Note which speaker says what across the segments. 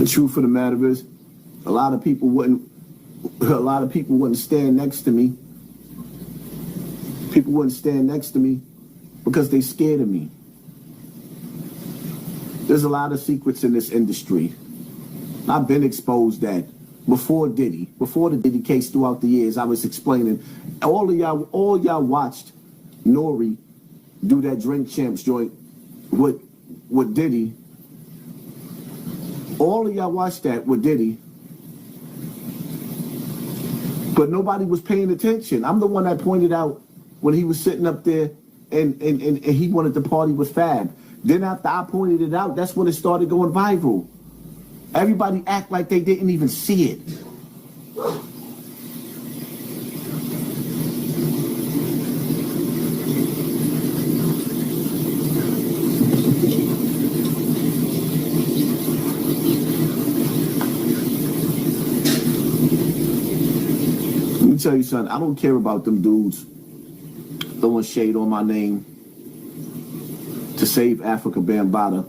Speaker 1: truth of the matter is, a lot of people wouldn't stand next to me. People wouldn't stand next to me because they scared of me. There's a lot of secrets in this industry. I've been exposed that before the Diddy case throughout the years. I was explaining, all y'all watched Nori do that Drink Champs joint with Diddy. All of y'all watched that with Diddy. But nobody was paying attention. I'm the one that pointed out when he was sitting up there and he wanted to party with Fab. Then after I pointed it out, that's when it started going viral. Everybody act like they didn't even see it. Let me tell you something, I don't care about them dudes throwing shade on my name to save Afrika Bambaataa.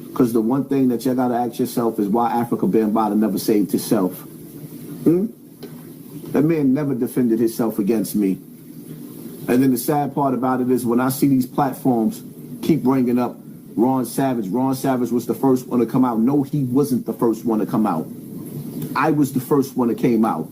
Speaker 1: Because the one thing that you gotta ask yourself is why Afrika Bambaataa never saved himself. That man never defended himself against me. And then the sad part about it is when I see these platforms keep bringing up Ron Savage. Ron Savage was the first one to come out. No, he wasn't the first one to come out. I was the first one that came out.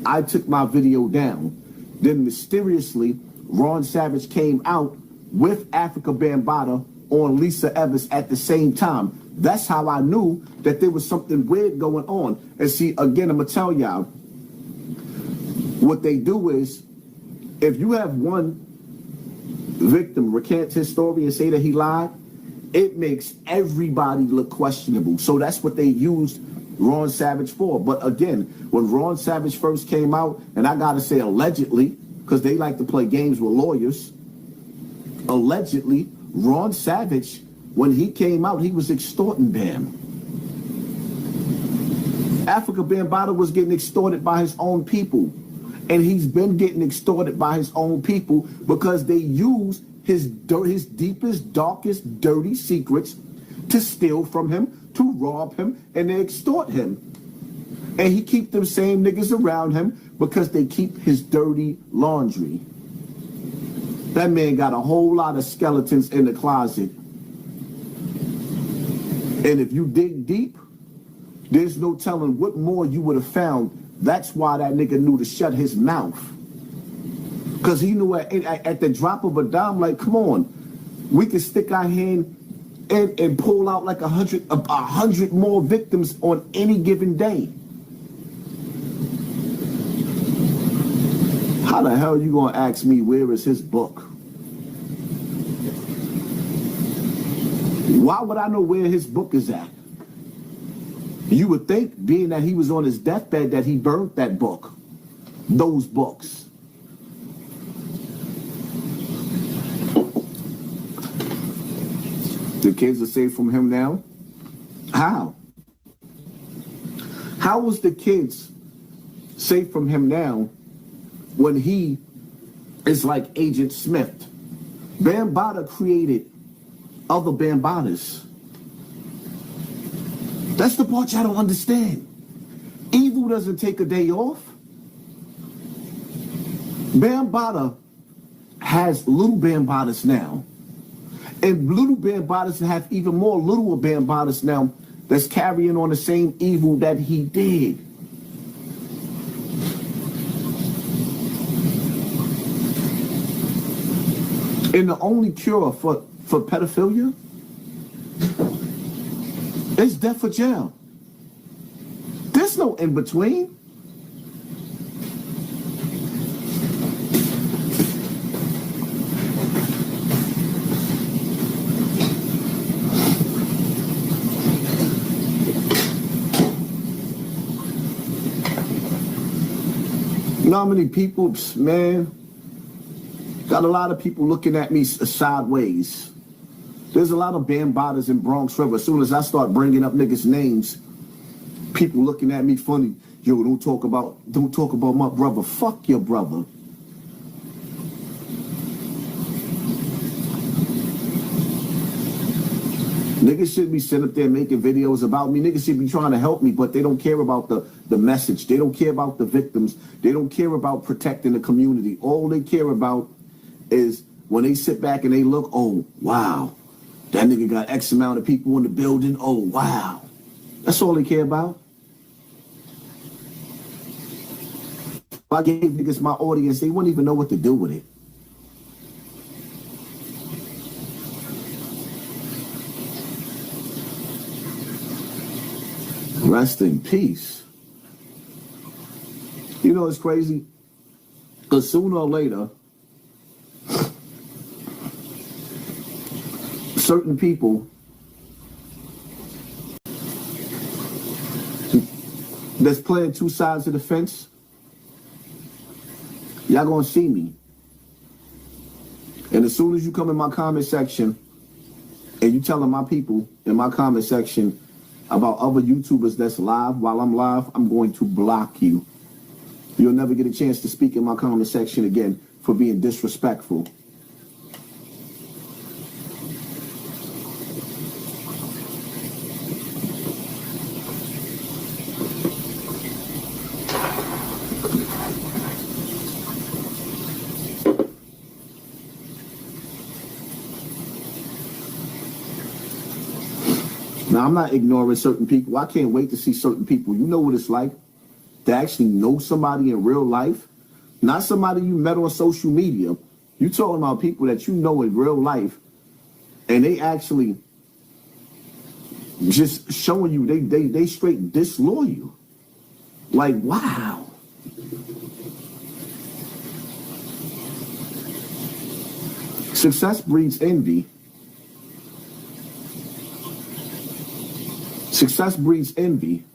Speaker 1: I took my video down. Then mysteriously, Ron Savage came out with Afrika Bambaataa on Lisa Evans at the same time. That's how I knew that there was something weird going on. And see, again, I'm going to tell y'all, what they do is, if you have one victim recant his story and say that he lied, it makes everybody look questionable. So that's what they used Ron Savage for. But again, when Ron Savage first came out, and I got to say allegedly, because they like to play games with lawyers, allegedly, Ron Savage, when he came out, he was extorting Bam. Afrika Bambaataa was getting extorted by his own people. And he's been getting extorted by his own people because they use his deepest, darkest, dirty secrets to steal from him, to rob him, and they extort him. And he keep them same niggas around him because they keep his dirty laundry. That man got a whole lot of skeletons in the closet. And if you dig deep, there's no telling what more you would have found. That's why that nigga knew to shut his mouth. Because he knew at the drop of a dime, like, come on, we can stick our hand and pull out like 100 more victims on any given day. How the hell you gonna ask me where is his book? Why would I know where his book is at? You would think, being that he was on his deathbed, that he burned that book, those books. The kids are safe from him now? How? How was the kids safe from him now when he is like Agent Smith? Bambaataa created other Bambaatas. That's the part y'all don't understand. Evil doesn't take a day off. Bambaataa has little Bambaatas now. And little Bambaatas have even more little Bambaatas now that's carrying on the same evil that he did. And the only cure for pedophilia is death or jail. There's no in between. You know how many people, man, got a lot of people looking at me sideways. There's a lot of Bambaatas in Bronx River. As soon as I start bringing up niggas' names, people looking at me funny. Yo, don't talk about my brother. Fuck your brother. Niggas should be sitting up there making videos about me. Niggas should be trying to help me, but they don't care about the message. They don't care about the victims. They don't care about protecting the community. All they care about is when they sit back and they look, oh, wow, that nigga got X amount of people in the building. Oh, wow. That's all they care about. If I gave niggas my audience, they wouldn't even know what to do with it. Rest in peace. You know, it's crazy. Because sooner or later, certain people that's playing two sides of the fence, y'all gonna see me. And as soon as you come in my comment section and you telling my people in my comment section about other YouTubers that's live while I'm live, I'm going to block you. You'll never get a chance to speak in my comment section again for being disrespectful. Now, I'm not ignoring certain people. I can't wait to see certain people. You know what it's like to actually know somebody in real life, not somebody you met on social media. You're talking about people that you know in real life, and they actually just showing you they straight disloyal. Like, wow. Success breeds envy. Success breeds envy.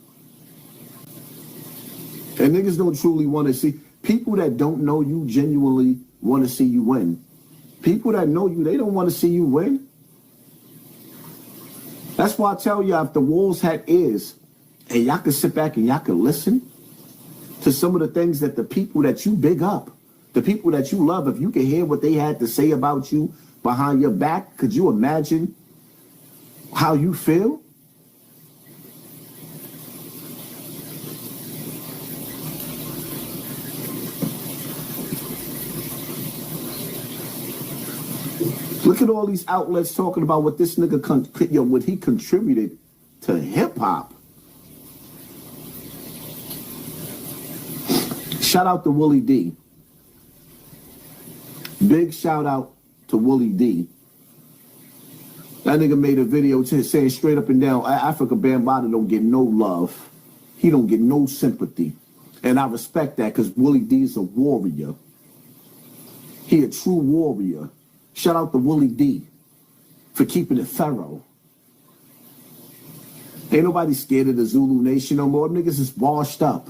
Speaker 1: And niggas don't truly want to see. People that don't know you genuinely want to see you win. People that know you, they don't want to see you win. That's why I tell you, if the walls had ears, and y'all can sit back and y'all can listen to some of the things that the people that you big up, the people that you love, if you can hear what they had to say about you behind your back, could you imagine how you feel? Look at all these outlets talking about what this nigga, what he contributed to hip hop. Shout out to Willie D. Big shout out to Willie D. That nigga made a video saying straight up and down, Afrika Bambaataa don't get no love. He don't get no sympathy. And I respect that because Willie D is a warrior. He a true warrior. Shout out to Willie D for keeping it thorough. Ain't nobody scared of the Zulu Nation no more. Niggas is washed up.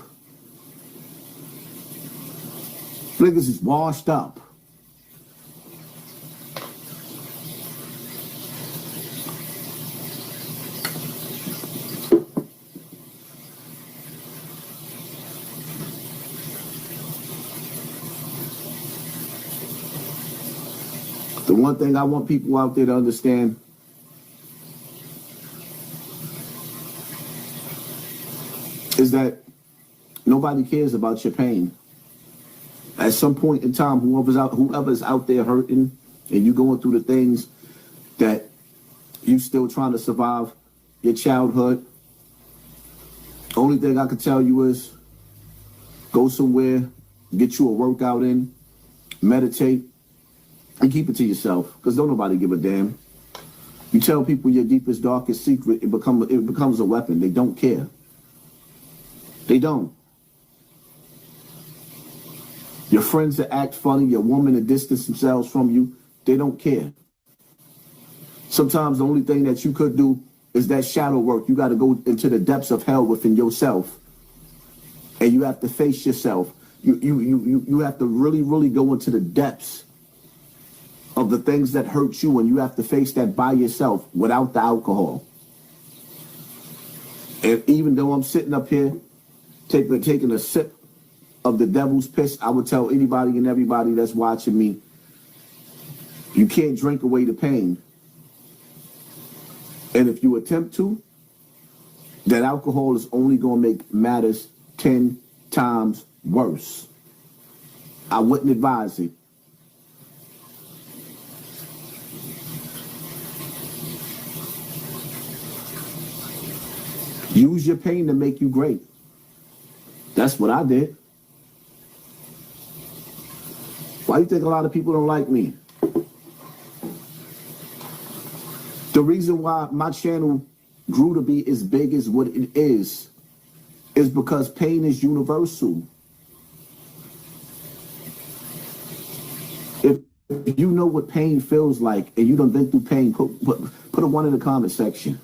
Speaker 1: Niggas is washed up. The one thing I want people out there to understand is that nobody cares about your pain. At some point in time, whoever's out there hurting and you going through the things that you still trying to survive your childhood, only thing I can tell you is go somewhere, get you a workout in, meditate, and keep it to yourself, because don't nobody give a damn. You tell people your deepest, darkest secret, it becomes a weapon. They don't care. They don't. Your friends that act funny, your woman that distance themselves from you, they don't care. Sometimes the only thing that you could do is that shadow work. You got to go into the depths of hell within yourself, and you have to face yourself. You have to really, really go into the depths of the things that hurt you, and you have to face that by yourself without the alcohol. And even though I'm sitting up here taking a sip of the devil's piss, I would tell anybody and everybody that's watching me, you can't drink away the pain. And if you attempt to, that alcohol is only going to make matters 10 times worse. I wouldn't advise it. Use your pain to make you great. That's what I did. Why do you think a lot of people don't like me? The reason why my channel grew to be as big as what it is because pain is universal. If you know what pain feels like and you done been through pain, put a 1 in the comment section.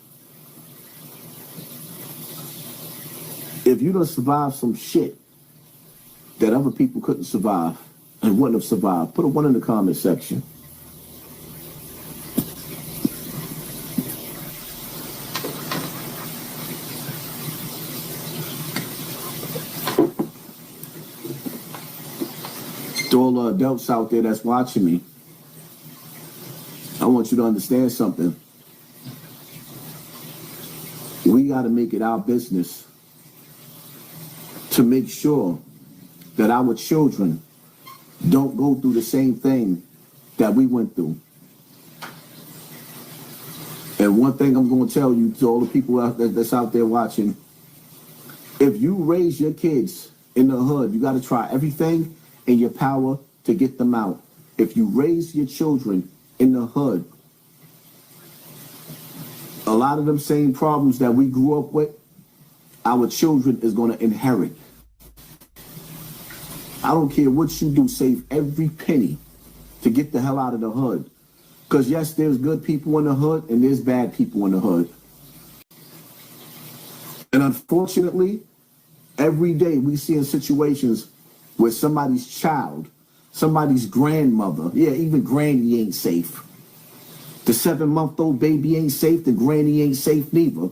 Speaker 1: If you done survived some shit that other people couldn't survive and wouldn't have survived, put a 1 in the comment section. To all the adults out there that's watching me, I want you to understand something. We got to make it our business to make sure that our children don't go through the same thing that we went through. And one thing I'm going to tell you to all the people that's out there watching, if you raise your kids in the hood, you got to try everything in your power to get them out. If you raise your children in the hood, a lot of them same problems that we grew up with, our children is going to inherit. I don't care what you do, save every penny to get the hell out of the hood. Because yes, there's good people in the hood and there's bad people in the hood. And unfortunately, every day we see in situations where somebody's child, somebody's grandmother, yeah, even granny ain't safe. The 7-month-old baby ain't safe, the granny ain't safe neither.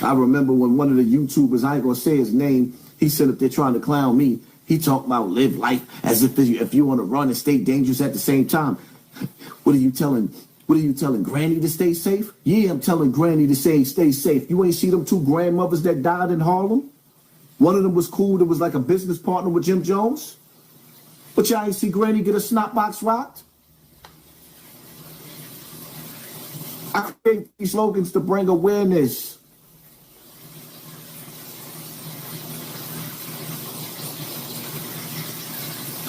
Speaker 1: I remember when one of the YouTubers, I ain't gonna say his name, he said up there trying to clown me. He talked about live life as if you want to run and stay dangerous at the same time. What are you telling Granny to stay safe? Yeah, I'm telling Granny to stay safe. You ain't see them 2 grandmothers that died in Harlem? One of them was cool. That was like a business partner with Jim Jones. But y'all ain't see Granny get a snot box rocked? I create these slogans to bring awareness.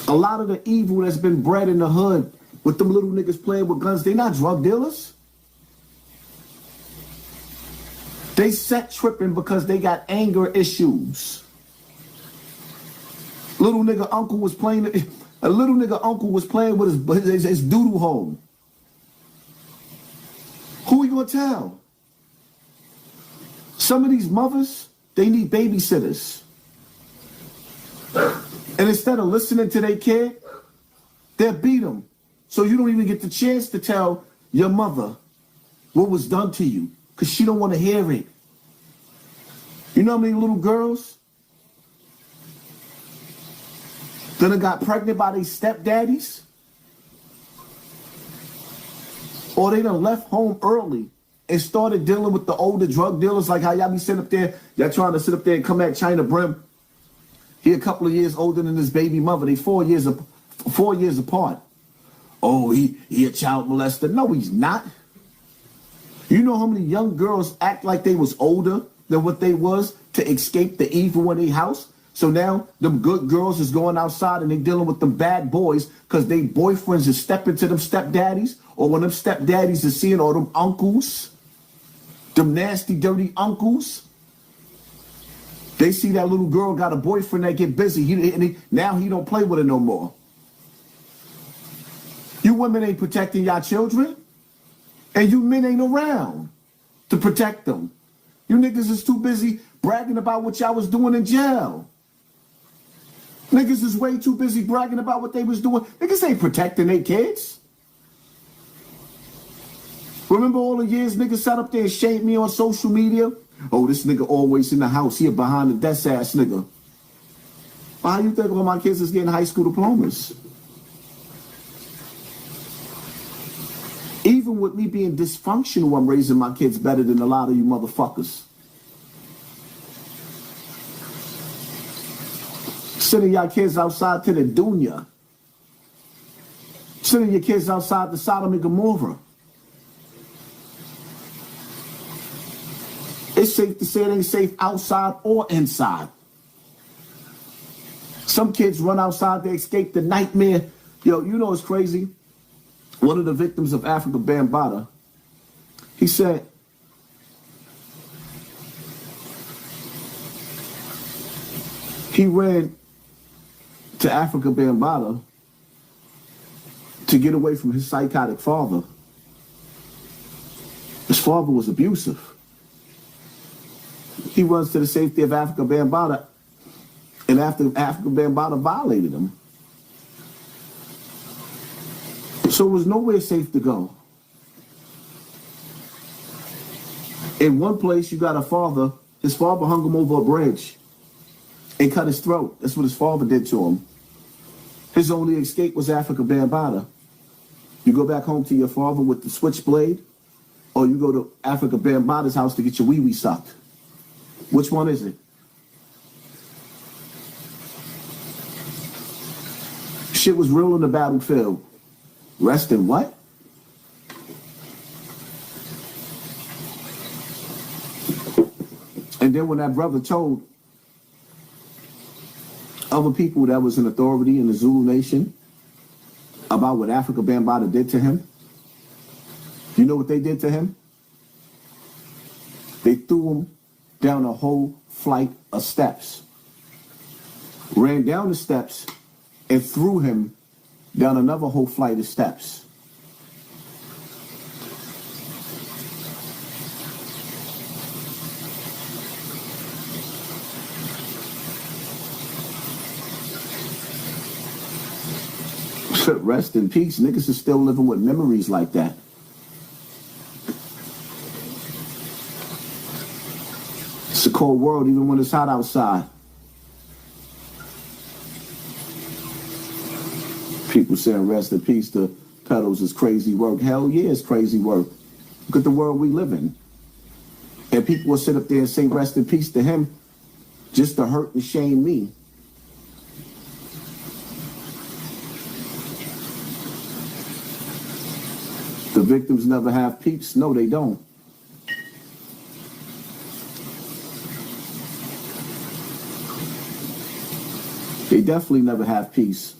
Speaker 1: A lot of the evil that's been bred in the hood with them little niggas playing with guns, they not drug dealers. They set tripping because they got anger issues. A little nigga uncle was playing with his doodle home. Who are you gonna tell? Some of these mothers, they need babysitters. And instead of listening to their kid, they'll beat them. So you don't even get the chance to tell your mother what was done to you because she don't want to hear it. You know how many little girls that got pregnant by their stepdaddies? Or they done left home early and started dealing with the older drug dealers, like how y'all be sitting up there, y'all trying to sit up there and come at China Brim. He a couple of years older than his baby mother. They 4 years apart. Oh, he a child molester. No, he's not. You know how many young girls act like they was older than what they was to escape the evil in their house? So now them good girls is going outside and they dealing with them bad boys because they boyfriends is stepping to them stepdaddies, or when them stepdaddies is seeing all them uncles, them nasty, dirty uncles. They see that little girl got a boyfriend that get busy. Now he don't play with her no more. You women ain't protecting y'all children. And you men ain't around to protect them. You niggas is too busy bragging about what y'all was doing in jail. Niggas is way too busy bragging about what they was doing. Niggas ain't protecting their kids. Remember all the years niggas sat up there and shamed me on social media? Oh, this nigga always in the house. He behind the desk ass nigga. Well, how you think all my kids is getting high school diplomas? Even with me being dysfunctional, I'm raising my kids better than a lot of you motherfuckers. Sending your kids outside to the dunya. Sending your kids outside to Sodom and Gomorrah. It's safe to say it ain't safe outside or inside. Some kids run outside, they escape the nightmare. Yo, you know it's crazy? One of the victims of Afrika Bambaataa, he said, he ran to Afrika Bambaataa to get away from his psychotic father. His father was abusive. He runs to the safety of Afrika Bambaataa, and after Afrika Bambaataa violated him. So it was nowhere safe to go. In one place, you got a father, his father hung him over a bridge and cut his throat. That's what his father did to him. His only escape was Afrika Bambaataa. You go back home to your father with the switchblade, or you go to Afrika Bambaataa's house to get your wee-wee sucked. Which one is it? Shit was real in the battlefield. Rest in what? And then when that brother told other people that was in authority in the Zulu nation about what Afrika Bambaataa did to him, you know what they did to him? They threw him down a whole flight of steps. Ran down the steps and threw him down another whole flight of steps. Rest in peace. Niggas are still living with memories like that. It's a cold world even when it's hot outside. People saying rest in peace to pedals is crazy work. Hell yeah, it's crazy work. Look at the world we live in. And people will sit up there and say rest in peace to him just to hurt and shame me. The victims never have peace. No, they don't. They definitely never have peace.